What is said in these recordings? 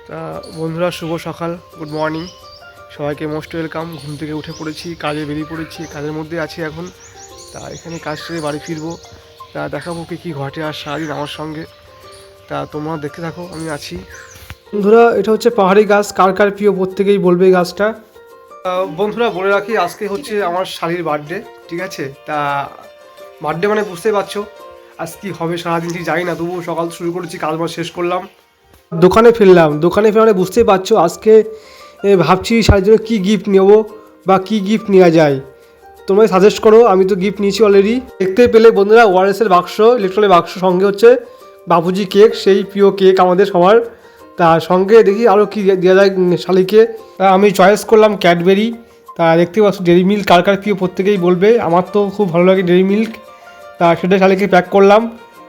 তা বন্ধুরা, শুভ সকাল, গুড মর্নিং সবাইকে, মোস্ট ওয়েলকাম। ঘুম থেকে উঠে পড়েছি, কাজে বেরিয়ে পড়েছি, কাজের মধ্যে আছি এখন। তা এখানে কাজ সেরে বাড়ি ফিরবো। তা দেখাবো কী ঘটে আর সারাদিন আমার সঙ্গে। তা তোমরা দেখতে থাকো, আমি আছি। বন্ধুরা, এটা হচ্ছে পাহাড়ি গাছ, কার কার প্রিয় প্রত্যেকেই বলবে এই গাছটা। বন্ধুরা বলে রাখি, আজকে হচ্ছে আমার শালির বার্থডে, ঠিক আছে? তা বার্থডে মানে বুঝতেই পারছো আজ কী হবে সারাদিন ঠিক জানি না, তবুও সকাল শুরু করেছি, কাজ বাজ শেষ করলাম, দোকানে ফিরলাম। দোকানে ফেরালে বুঝতেই পারছো আজকে ভাবছি শাড়ির জন্য কী গিফট নেবো বা কী গিফট নেওয়া যায়, তোমরা সাজেস্ট করো। আমি তো গিফট নিয়েছি অলরেডি, দেখতে পেলে বন্ধুরা। ওয়ারেসের বাক্স, ইলেকট্রনিক বাক্স, সঙ্গে হচ্ছে বাপুজি কেক, সেই প্রিয় কেক আমাদের সবার। তার সঙ্গে দেখি আরও কী দেওয়া যায় শালিকে। তা আমি চয়েস করলাম ক্যাডবেরি। তা দেখতে পাচ্ছ ডেরি মিল্ক, কার কার প্রিয় প্রত্যেকেই বলবে, আমার তো খুব ভালো লাগে ডেরি মিল্ক। তা সেটা শালিকে প্যাক করলাম।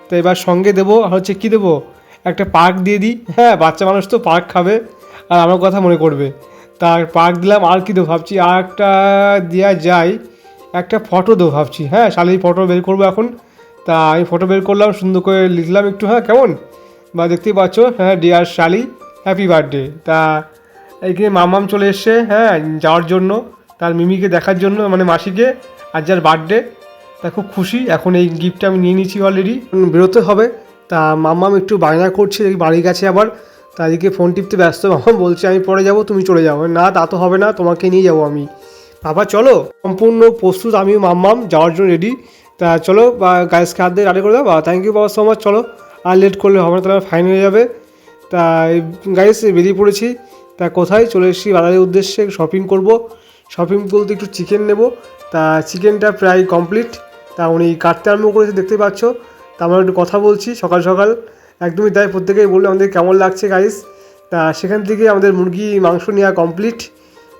তো এবার সঙ্গে দেবো আর হচ্ছে কী দেবো, একটা পার্ক দিয়ে দিই। হ্যাঁ, বাচ্চা মানুষ তো পার্ক খাবে আর আমার কথা মনে করবে। তার পার্ক দিলাম। আর কী দেবো ভাবছি, আর একটা দেওয়া যায়, একটা ফটো দেবো ভাবছি। হ্যাঁ, শালির ফটো বের করবো এখন। তা আমি ফটো বের করলাম, সুন্দর করে লিখলাম একটু, হ্যাঁ কেমন, বা দেখতেই পাচ্ছ, হ্যাঁ ডিয়ার শালি হ্যাপি বার্থডে। তা এইখানে মামাম চলে এসছে, হ্যাঁ যাওয়ার জন্য, তার মিমিকে দেখার জন্য, মানে মাসিকে, আর যার বার্থডে। তা খুব খুশি। এখন এই গিফটটা আমি নিয়ে নিয়েছি অলরেডি, বেরোতে হবে। তা মাম্মাম একটু বায়না করছে, বাড়ি গেছে আবার। তা এদিকে ফোন টিপতে ব্যস্ত। মাম্মাম বলছে আমি পরে যাব, তুমি চলে যাও। না, তা তো হবে না, তোমাকে নিয়ে যাবো আমি। বাবা চলো, সম্পূর্ণ প্রস্তুত আমিও মাম্মাম যাওয়ার জন্য রেডি। তা চলো, বা গাইসকে হাত দিয়ে রেডি করে দাও। বা থ্যাংক ইউ বাবা সো মাচ। চলো, আর লেট করলে হবে না, তাহলে ফাইন হয়ে যাবে। তা গাইস বেরিয়ে পড়েছি। তা কোথায় চলে এসেছি, বাজারের উদ্দেশ্যে শপিং করব। শপিং বলতে একটু চিকেন নেব। তা চিকেনটা প্রায় কমপ্লিট। তা উনি কাটতে আরম্ভ করেছে, দেখতেই পাচ্ছ। তা আমরা একটু কথা বলছি সকাল সকাল, একদমই তাই। প্রত্যেকেই বললো আমাদের কেমন লাগছে গাইস। তা সেখান থেকে আমাদের মুরগি মাংস নেওয়া কমপ্লিট।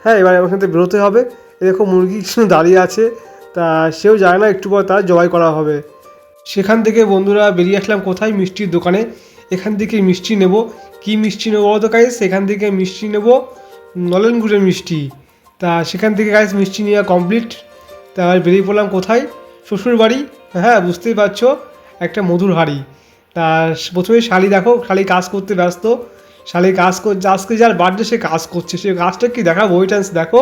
হ্যাঁ, এবার ওখান থেকে বেরোতে হবে। এরকম মুরগি কিছু দাঁড়িয়ে আছে। তা সেও যায় না, একটু পর তার জবাই করা হবে। সেখান থেকে বন্ধুরা বেরিয়ে আসলাম কোথায়, মিষ্টির দোকানে। এখান থেকে মিষ্টি নেব। কি মিষ্টি নেবো বলতো গাইস, সেখান থেকে মিষ্টি নেব নলেন গুড়ের মিষ্টি। তা সেখান থেকে গাইস মিষ্টি নেওয়া কমপ্লিট। তা এবার বেরিয়ে পড়লাম কোথায়, শ্বশুর বাড়ি। হ্যাঁ, বুঝতেই পারছো, একটা মধুর হাড়ি। তা প্রথমে শালি দেখো, শালি কাজ করতে ব্যস্ত। শালি কাজ করছে, আজকে যার বার্থডে সে কাজ করছে। সে কাজটা কি দেখাবো, ওই চান্স দেখো।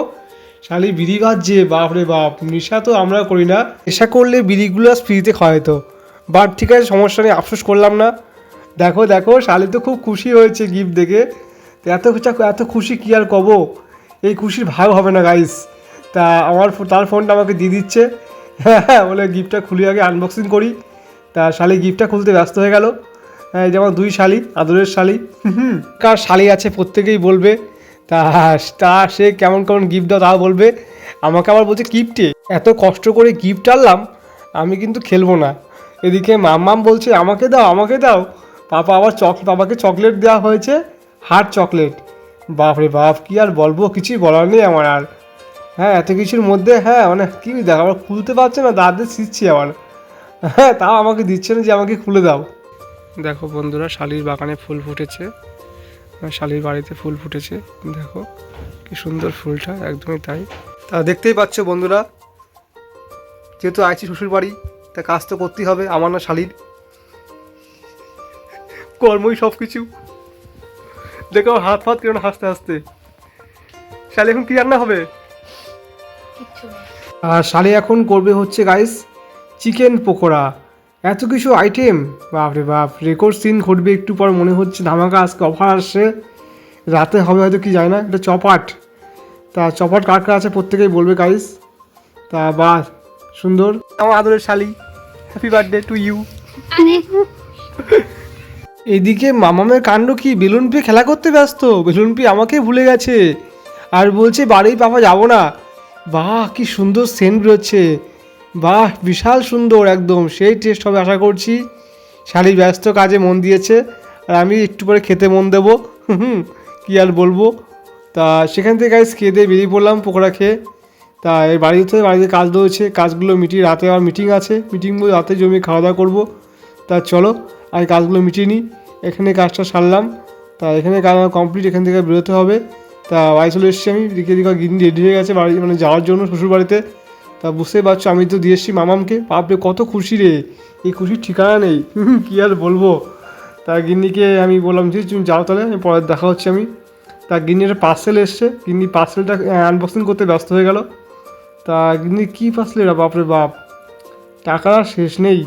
শালি বিড়ি বাজছে, বাপরে বাপ। নেশা তো আমরা করি না, নেশা করলে বিড়িগুলো ফ্রিতে খাওয়াইতো। বাট ঠিক আছে, সমস্যা নেই, আফসোস করলাম না। দেখো দেখো, শালি তো খুব খুশি হয়েছে গিফট দেখে। তো এত খুশি কী আর কব, এই খুশির ভাগ হবে না গাইস। তা তার ফোনটা আমাকে দিয়ে দিচ্ছে। হ্যাঁ, বলে গিফটটা খুলি, আগে আনবক্সিং করি। তা শালি গিফটটা খুলতে ব্যস্ত হয়ে গেল। হ্যাঁ, যেমন দুই শালি, আদরের শালি। কার শালি আছে প্রত্যেকেই বলবে। তা তা সে কেমন কেমন গিফট দাও তাও বলবে। আমাকে আবার বলছে গিফটে, এত কষ্ট করে গিফট আনলাম, আমি কিন্তু খেলবো না। এদিকে মাম্মাম বলছে আমাকে দাও, আমাকে দাও। পাপা আবার পাপাকে চকলেট দেওয়া হয়েছে, হার্ট চকলেট। বাপরে বাপ, কী আর বলবো, কিছুই বলার নেই আমার আর। হ্যাঁ, এত কিছুর মধ্যে, হ্যাঁ মানে কী দেখ, আবার খুলতে পারছে না, দাঁত দিয়ে ছিঁড়ছি আবার। হ্যাঁ, তাও আমাকে দিচ্ছে না যে আমাকে খুলে দাও। দেখো বন্ধুরা, শালির বাগানে ফুল ফুটেছে, শালির বাড়িতে ফুল ফুটেছে। দেখো কি সুন্দর ফুলটা, একদমই তাই। তা দেখতেই পাচ্ছ বন্ধুরা, যেহেতু আছি শ্বশুর বাড়ি, তা কাজ তো করতেই হবে আমার, না শালির কর্মই সব কিছু। দেখো হাত ফাত কেন হাসতে হাসতে। শালি এখন কি রান্না হবে, আর শালি এখন করবে হচ্ছে গাইস চিকেন পকোড়া। এত কিছু আইটেম, বাপরে বাপ, রেকর্ড সিন ঘটবে একটু পর মনে হচ্ছে। ধামাকা আজকে অফার আসছে, রাতে হবে হয়তো, কি যায় না। এটা চপাট। তা চপাট কার কার আছে প্রত্যেকেই বলবে গাইস। তা বাহ, সুন্দর আমার আদরের শালি, হ্যাপি বার্থডে টু ইউ। এদিকে মামামের কাণ্ড কি, বেলুন পিয়ে খেলা করতে ব্যস্ত। বেলুন পিয়ে আমাকে ভুলে গেছে আর বলছে বাড়ি পাপা যাবো না। বাহ, কি সুন্দর সেন্ট বেরোচ্ছে। বাহ, বিশাল সুন্দর, একদম সেই টেস্ট হবে আশা করছি। শালি ব্যস্ত কাজে মন দিয়েছে, আর আমি একটু পরে খেতে মন দেবো। কী আর বলবো। তা সেখান থেকে গাইস খেয়ে দিয়ে বেরিয়ে পড়লাম পকোড়া খেয়ে। তা এই বাড়িতে কাজ রয়েছে, কাজগুলো মিটিয়ে, রাতে আবার মিটিং আছে, মিটিং বলে রাতে জমিয়ে খাওয়া দাওয়া করবো। তা চলো আর কাজগুলো মিটিয়ে নিই। এখানে কাজটা সারলাম। তা এখানে কাজ কমপ্লিট, এখান থেকে বেরোতে হবে। তা বাড়ি চলে এসেছি আমি, দিকে গিন্নি রেডি হয়ে গেছে বাড়ি, মানে যাওয়ার জন্য শ্বশুর বাড়িতে। তা বুঝতেই পারছো, আমি তো দিয়ে এসেছি মামামকে। বাপরে কত খুশি রে, এই খুশির ঠিকানা নেই, কী আর বলবো। তা গিন্নিকে আমি বললাম যে তুমি যাও তাহলে, পরে দেখা হচ্ছে আমি। তা গিন্নির পার্সেল এসছে, গিন্নি পার্সেলটা আনবক্সিং করতে ব্যস্ত হয়ে গেল। তা গিন্নি কী পার্সেল এটা, বাপরে বাপ, টাকার আর শেষ নেই।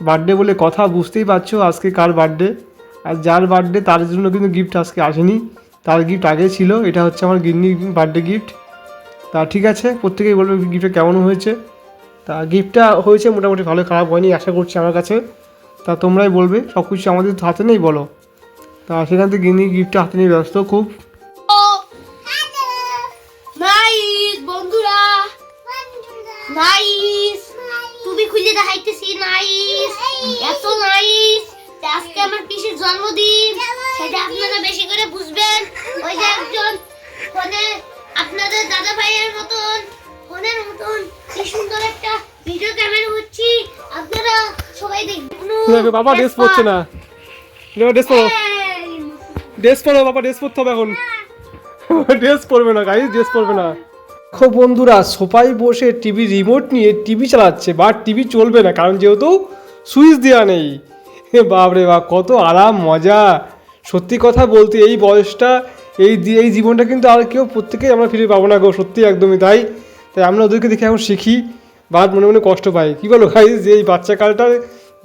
বার্থডে বলে কথা, বুঝতেই পারছো আজকে কার বার্থডে। আর যার বার্থডে তার জন্য কিন্তু গিফট আজকে আসেনি, তার গিফট আগে ছিল। এটা হচ্ছে আমার গিন্নির বার্থডে গিফট। তা ঠিক আছে, প্রত্যেকেই বলবে গিফটটা কেমন হয়েছে। তা গিফটটা হয়েছে মোটামুটি ভালো, খারাপ হয়নি আশা করছি আমার কাছে। তা তোমরাই বলবে, সব কিছু আমাদের তো হাতে নেই বলো। তা সেখান থেকে গিন্নি গিফটটা হাতে নিয়ে ব্যস্ত খুব। নাইস বন্ধুরা, নাইস, তুমি খুলে দেখাইতেছি। নাইস, এত নাইস। আজকে আমার পিসির জন্মদিন, সেটা আপনারা বেশি করে বুঝবেন। ওই যে একজন ফোনে আপনাদের দাদা ভাইয়ের মতন, ফোনের মতন কি সুন্দর একটা ভিডিও ক্যামেরা হচ্ছে, আপনারা সবাই দেখবেন। বাবা ড্রেস পরছে না, ড্রেস পরো, ড্রেস পরো বাবা, ড্রেস পরতে হবে এখন। ড্রেস পরবে না গাইস, ড্রেস পরবে না। খুব বন্ধুরা সোফায় বসে টিভি রিমোট নিয়ে টিভি চালাচ্ছে, বাট টিভি চলবে না কারণ যেহেতু সুইচ দেওয়া নেই। বাপরে বাপ, কত আরাম মজা। সত্যি কথা বলতে এই বয়সটা, এই জীবনটা কিন্তু আর কেউ প্রত্যেকেই আমরা ফিরে পাবো না গো, সত্যি একদমই তাই। তাই আমরা ওদেরকে দেখে এখন শিখি, বাট মনে মনে কষ্ট পাই। কী বলো গাইস, যে এই বাচ্চা কালটা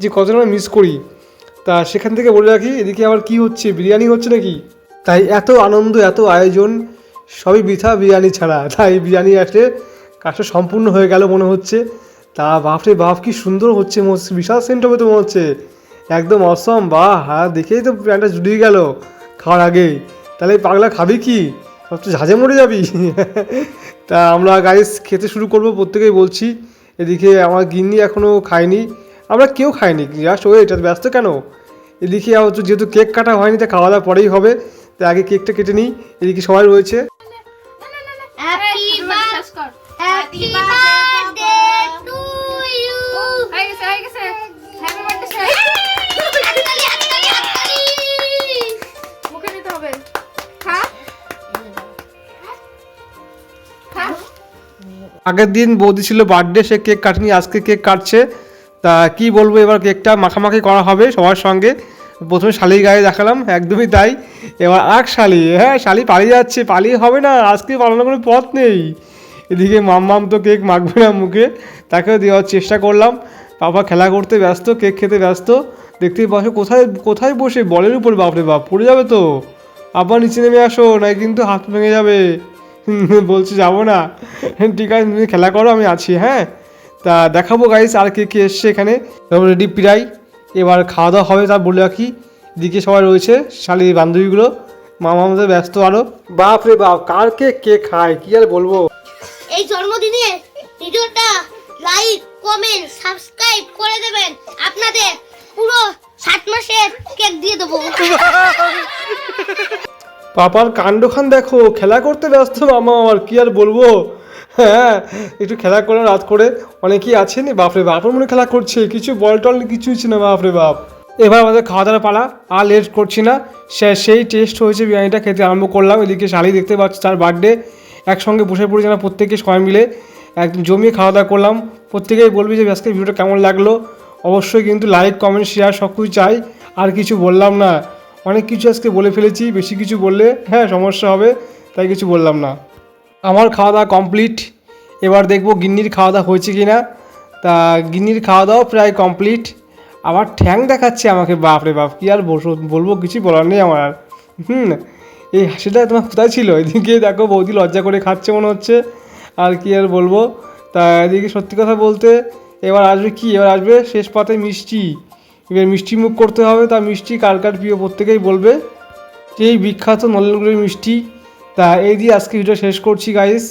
যে কতটা আমরা মিস করি। তা সেখান থেকে বলে রাখি, এদিকে আবার কি হচ্ছে, বিরিয়ানি হচ্ছে নাকি। তাই এত আনন্দ, এত আয়োজন, সবই বৃথা বিরিয়ানি ছাড়া। তাই বিরিয়ানি আসলে কাজটা সম্পূর্ণ হয়ে গেল মনে হচ্ছে। তা বাপরে বাপ, কি সুন্দর হচ্ছে, বিশাল সেন্ট হবে তো মনে হচ্ছে, একদম অসম। বাহ, হ্যাঁ দেখেই তো প্যান্টটা জুড়িয়ে গেল খাওয়ার আগেই। তাহলে এই পাগলা খাবি কি, সব তো ঝাঁঝে মরে যাবি। তা আমরা গাইস খেতে শুরু করবো, প্রত্যেকেই বলছি। এদিকে আমার গিন্নি এখনও খায়নি, আমরা কেউ খাইনি, জাস্ট ও এটা ব্যস্ত কেন। এদিকে যেহেতু কেক কাটা হয়নি, তা খাওয়া দাওয়া পরেই হবে। তাই আগে কেকটা কেটে নিই, এদিকে সবাই রয়েছে। Happy birthday to you. হয়ে গেছে হ্যাপি বার্থডে। মুখে নিতে হবে, খা খা। আগের দিন বৌদি ছিল বার্থডে, সে কেক কাটেনি, আজকে কেক কাটছে। তা কি বলবো, এবার কেকটা মাখামাখি করা হবে সবার সঙ্গে। প্রথমে শালির গায়ে দেখালাম, একদমই তাই। এবার শালি, হ্যাঁ শালি পালিয়ে যাচ্ছে, পালিয়ে হবে না, আজকে পালানোর কোনো পথ নেই। এদিকে মাম্মাম তো কেক মাখবে না মুখে, তাকেও দেওয়ার চেষ্টা করলাম। বাবা খেলা করতে ব্যস্ত, কেক খেতে ব্যস্ত। দেখতেই পাচ্ছ কোথায় কোথায় বসে, বলের উপর, বাপরে বাপ পড়ে যাবে তো। আবার নিচে নেমে আসো, নাই কিন্তু হাত ভেঙে যাবে। বলছি যাবো না, ঠিক আছে তুমি খেলা করো, আমি আছি। হ্যাঁ, তা দেখাবো গাইস আর কে কে এসছে এখানে। রেডি প্রায়, এবার খাওয়া দাওয়া হবে। তা বলে রাখি, এদিকে সবাই রয়েছে, শালির বান্ধবীগুলো, মামা আমাদের ব্যস্ত আরো। বাপ রে বাপ, কার কে খায় কি আর বলবো। এই জন্মদিনে ভিডিওটা লাইক, কমেন্ট, সাবস্ক্রাইব করে দেবেন। আপনাদের পুরো 7 মাসের কেক দিয়ে দেবো। পাপার কাণ্ডখান দেখো, খেলা করতে ব্যস্ত মামা আমার, কি আর বলবো। হ্যাঁ, একটু খেলা করলাম রাত করে, অনেকেই আছেন। বাপরে বাপের মনে খেলা করছে, কিছু বল টল কিছুই ছিল না, বাপরে বাপ। এবার আমাদের খাওয়া দাওয়ার পালা, আর লেট করছি না। সেই টেস্ট হয়েছে, বিরিয়ানিটা খেতে আরম্ভ করলাম। এদিকে শালি দেখতে পাচ্ছি, তার বার্থডে, একসঙ্গে বসে পড়েছি না প্রত্যেকে সবাই মিলে, একদম জমিয়ে খাওয়া দাওয়া করলাম। প্রত্যেকেই বলবি যে আজকে ভিডিওটা কেমন লাগলো, অবশ্যই কিন্তু লাইক, কমেন্ট, শেয়ার সব কিছু চাই। আর কিছু বললাম না, অনেক কিছু আজকে বলে ফেলেছি, বেশি কিছু বললে হ্যাঁ সমস্যা হবে, তাই কিছু বললাম না। আমার খাওয়া দাওয়া কমপ্লিট, এবার দেখবো গিন্নির খাওয়া দাওয়া হয়েছে কি না। তা গিন্নির খাওয়া দাওয়া প্রায় কমপ্লিট। আবার ঠ্যাং দেখাচ্ছে আমাকে, বাপরে বাপ, কি আর বলবো, কিছু বলার নেই আমার আর। এই হাসিটা তোমার কোথায় ছিল। এদিকে দেখো বৌদি লজ্জা করে খাচ্ছে মনে হচ্ছে, আর কি আর বলবো। তা এদিকে সত্যি কথা বলতে এবার আসবে কি, এবার আসবে শেষ পাতায় মিষ্টি। এবার মিষ্টি মুখ করতে হবে। তা মিষ্টি কার কার প্রিয় প্রত্যেকেই বলবে, এই বিখ্যাত নলেনগুড়ির মিষ্টি। তা এই দিয়ে আজকে ভিডিও শেষ করছি গাইস।